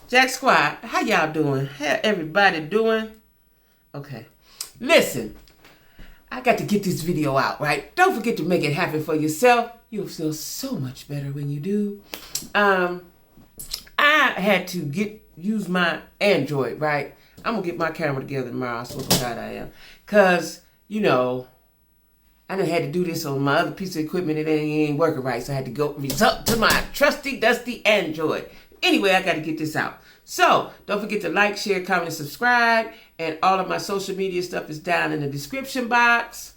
Jack Squad, how y'all doing? How everybody doing? Okay. Listen, I got to get this video out, right? Don't forget to make it happen for yourself. You'll feel so much better when you do. I had to use my Android, right? I'm going to get my camera together tomorrow. I swear to God I am. Because, I done had to do this on my other piece of equipment and it ain't working right. So I had to go resort to my trusty, dusty Android. Anyway, I got to get this out. So, don't forget to like, share, comment, and subscribe. And all of my social media stuff is down in the description box.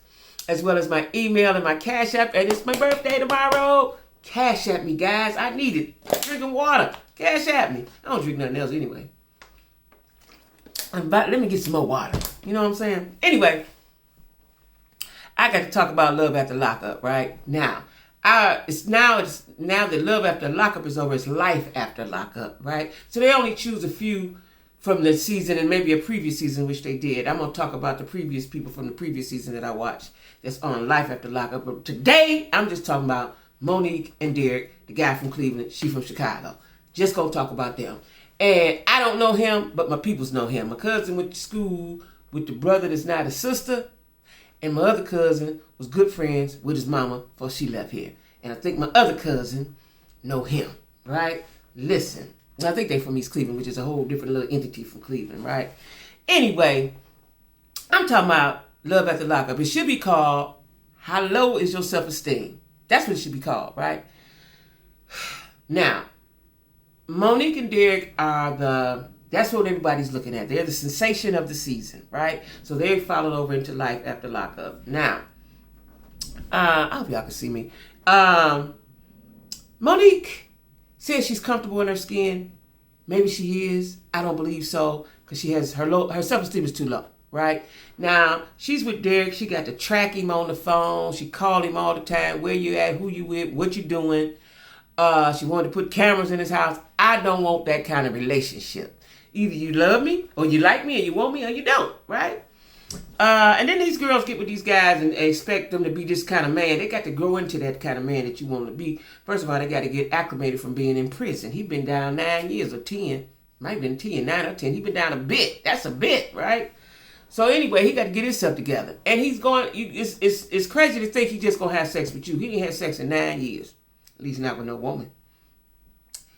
As well as my email and my Cash App. And it's my birthday tomorrow. Cash App me, guys. I need it. I'm drinking water. Cash App me. I don't drink nothing else anyway. Let me get some more water. You know what I'm saying? Anyway, I got to talk about Love After Lockup, right? Now that Love After Lockup is over, it's Life After Lockup, right? So they only choose a few from the season and maybe a previous season, which they did. I'm going to talk about the previous people from the previous season that I watched that's on Life After Lockup. But today, I'm just talking about Monique and Derrick, the guy from Cleveland, she from Chicago. Just going to talk about them. And I don't know him, but my peoples know him. My cousin went to school with the brother that's now the sister. And my other cousin was good friends with his mama before she left here. And I think my other cousin know him, right? Listen, I think they from East Cleveland, which is a whole different little entity from Cleveland, right? Anyway, I'm talking about Love After Lockup. It should be called How Low Is Your Self-Esteem? That's what it should be called, right? Now, Monique and Derrick that's what everybody's looking at. They're the sensation of the season, right? So they followed over into Life After Lockup. Now, I hope y'all can see me. Monique says she's comfortable in her skin. Maybe she is. I don't believe so because she has her self-esteem is too low, right? Now, she's with Derrick. She got to track him on the phone. She called him all the time. Where you at? Who you with? What you doing? She wanted to put cameras in his house. I don't want that kind of relationship. Either you love me, or you like me, or you want me, or you don't, right? And then these girls get with these guys and expect them to be this kind of man. They got to grow into that kind of man that you want to be. First of all, they got to get acclimated from being in prison. He's been down 9 years or 10. Might have been 10, 9 or 10. He's been down a bit. That's a bit, right? So anyway, he got to get himself together. And he's going, it's crazy to think he's just going to have sex with you. He ain't had sex in 9 years. At least not with no woman.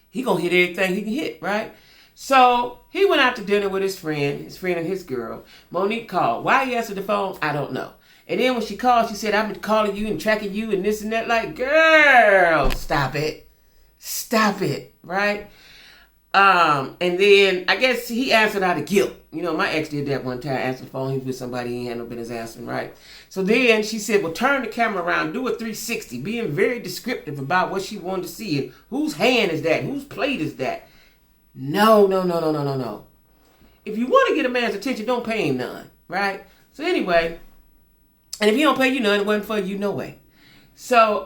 He going to hit everything he can hit, right? So he went out to dinner with his friend and his girl. Monique called. Why he answered the phone, I don't know. And then when she called, she said, I've been calling you and tracking you and this and that. Like, girl, stop it. Stop it, right? And then I guess he answered out of guilt. My ex did that one time, answered the phone. He was with somebody he had no business answering, right? So then she said, well, turn the camera around, do a 360, being very descriptive about what she wanted to see. And whose hand is that? Whose plate is that? No. If you want to get a man's attention, don't pay him none, right? So anyway, and if he don't pay you none, it wasn't for you, no way. So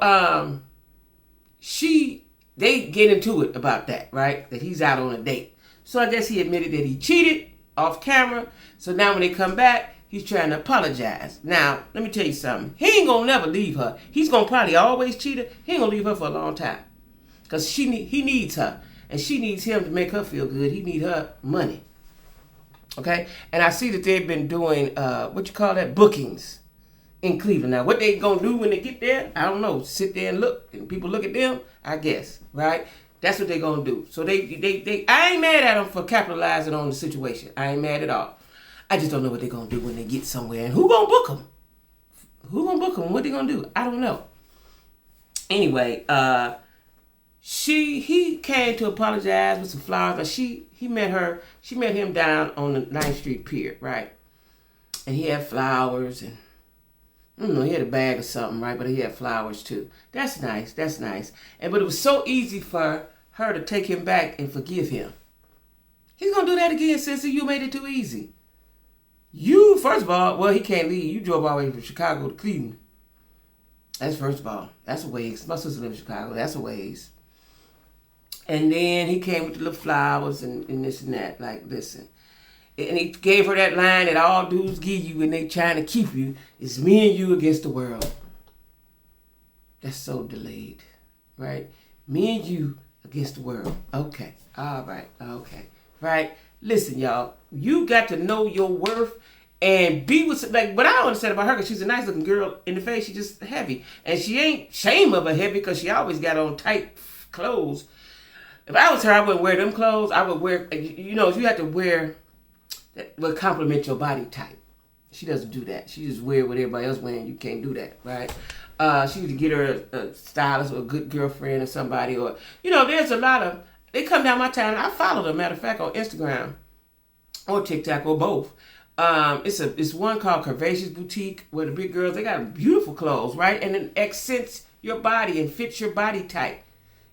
they get into it about that, right? That he's out on a date. So I guess he admitted that he cheated off camera. So now when they come back, he's trying to apologize. Now, let me tell you something. He ain't gonna never leave her. He's gonna probably always cheat her. He ain't gonna leave her for a long time. Because he needs her. And she needs him to make her feel good. He need her money. Okay? And I see that they've been doing, bookings in Cleveland. Now, what they gonna do when they get there, I don't know. Sit there and look. And people look at them, I guess. Right? That's what they gonna do. So I ain't mad at them for capitalizing on the situation. I ain't mad at all. I just don't know what they're gonna do when they get somewhere. And who gonna book them? Who gonna book them? What they gonna do? I don't know. Anyway, he came to apologize with some flowers. She met him down on the 9th Street Pier, right? And he had flowers and I don't know, he had a bag or something, right? But he had flowers too. That's nice. But it was so easy for her to take him back and forgive him. He's gonna do that again, Sissy. You made it too easy. You, first of all, well, he can't leave. You drove all the way from Chicago to Cleveland. That's first of all. That's a ways. My sister lives in Chicago. That's a ways. And then he came with the little flowers and this and that. Like, listen. And he gave her that line that all dudes give you when they trying to keep you. It's me and you against the world. That's so delayed. Right? Me and you against the world. Okay. All right. Okay. right? Listen, y'all, you got to know your worth and be with, like, what I don't understand about her, because she's a nice looking girl in the face, she's just heavy. And she ain't shame of her heavy because she always got on tight clothes. If I was her, I wouldn't wear them clothes. I would wear, you have to wear that will complement your body type. She doesn't do that. She just wear what everybody else wearing. You can't do that, right? She need to get her a stylist or a good girlfriend or somebody. Or, there's a lot of, they come down my town. I follow them, matter of fact, on Instagram or TikTok or both. It's one called Curvaceous Boutique where the big girls, they got beautiful clothes, right? And it accents your body and fits your body type.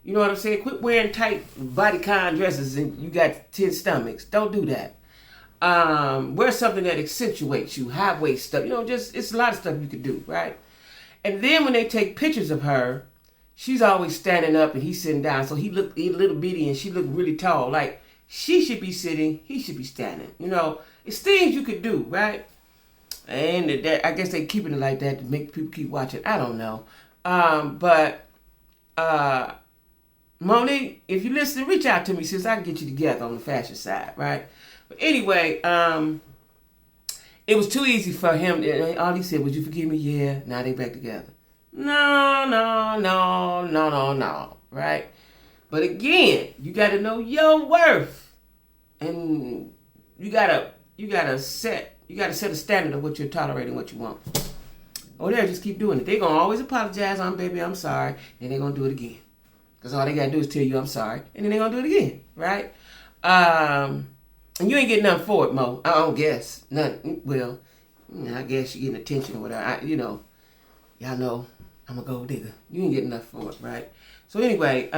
You know what I'm saying? Quit wearing tight bodycon dresses and you got 10 stomachs. Don't do that. Wear something that accentuates you, high waist stuff. It's a lot of stuff you could do, right? And then when they take pictures of her, she's always standing up and he's sitting down. So he looked a little bitty and she looked really tall. Like, she should be sitting, he should be standing. It's things you could do, right? And I guess they keeping it like that to make people keep watching. I don't know. But Monique, if you listen, reach out to me, sis. I can get you together on the fashion side, right? But anyway, it was too easy for him. All he said was, "You forgive me?" Yeah. Now they back together. No. Right? But again, you got to know your worth, and you gotta set a standard of what you're tolerating, what you want. Or they'll just keep doing it. They're gonna always apologize. Baby, I'm sorry, and they're gonna do it again. Because all they got to do is tell you, I'm sorry. And then they're going to do it again, right? And you ain't getting nothing for it, Mo. I don't guess. Nothing. Well, I guess you're getting attention or whatever. Y'all know I'm a gold digger. You ain't getting nothing for it, right? So anyway,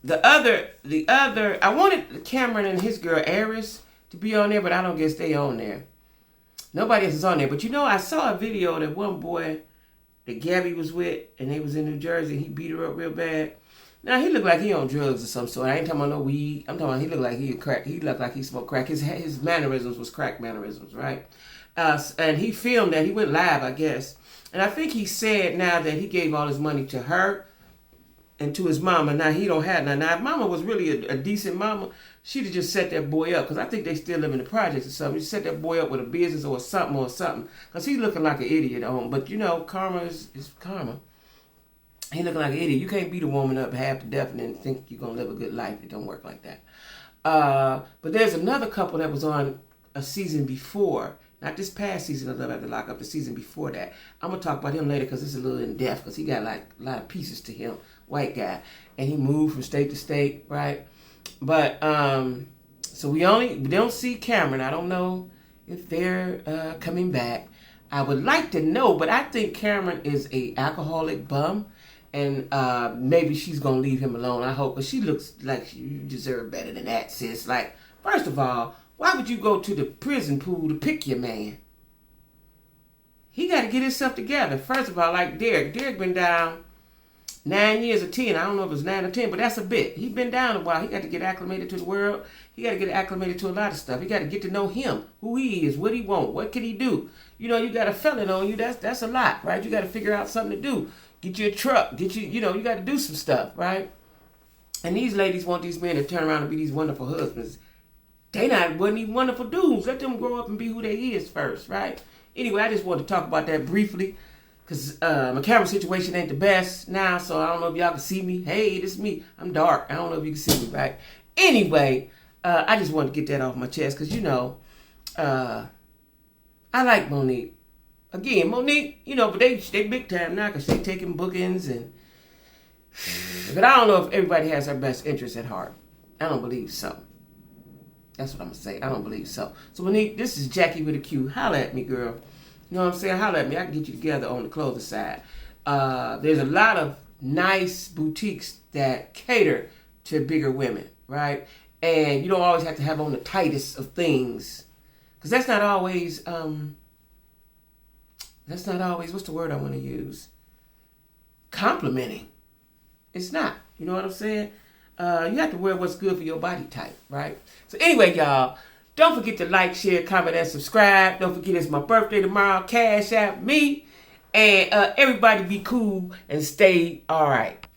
the other, I wanted Cameron and his girl, Aris, to be on there, but I don't guess they on there. Nobody else is on there. But I saw a video that one boy that Gabby was with, and they was in New Jersey, and he beat her up real bad. Now, he looked like he on drugs or some sort. I ain't talking about no weed. I'm talking about he looked like he crack. He looked like he smoked crack. His mannerisms was crack mannerisms, right? And he filmed that. He went live, I guess. And I think he said now that he gave all his money to her and to his mama. Now, he don't have none. Now, if mama was really a decent mama, she'd have just set that boy up. Because I think they still live in the projects or something. She set that boy up with a business or something. Because he's looking like an idiot on. But, karma is karma. He looking like an idiot. You can't beat a woman up half to death and then think you're going to live a good life. It don't work like that. But there's another couple that was on a season before. Not this past season of Love After Lockup, the season before that. I'm going to talk about him later because it's a little in-depth. Because he got like a lot of pieces to him. White guy. And he moved from state to state, right? But, so we don't see Cameron. I don't know if they're coming back. I would like to know, but I think Cameron is a alcoholic bum. And maybe she's going to leave him alone, I hope. But she looks like you deserve better than that, sis. Like, first of all, why would you go to the prison pool to pick your man? He got to get himself together. First of all, like Derrick. Derrick been down 9 years or 10. I don't know if it's 9 or 10, but that's a bit. He been down a while. He got to get acclimated to the world. He got to get acclimated to a lot of stuff. He got to get to know him, who he is, what he want, what can he do. You got a felon on you. That's a lot, right? You got to figure out something to do. Get you a truck. You got to do some stuff, right? And these ladies want these men to turn around and be these wonderful husbands. Wasn't even wonderful dudes. Let them grow up and be who they is first, right? Anyway, I just wanted to talk about that briefly because my camera situation ain't the best now, so I don't know if y'all can see me. Hey, this is me. I'm dark. I don't know if you can see me, right? Anyway, I just wanted to get that off my chest because, I like Monique. Again, Monique, but they big time now because they taking bookings but I don't know if everybody has their best interest at heart. I don't believe so. That's what I'm going to say. I don't believe so. So, Monique, this is Jackie with a Q. Holla at me, girl. You know what I'm saying? Holla at me. I can get you together on the clothing side. There's a lot of nice boutiques that cater to bigger women, right? And you don't always have to have on the tightest of things. Because that's not always, what's the word I want to use? Complimenting. It's not. You know what I'm saying? You have to wear what's good for your body type, right? So anyway, y'all, don't forget to like, share, comment, and subscribe. Don't forget it's my birthday tomorrow. Cash out me. And everybody be cool and stay all right.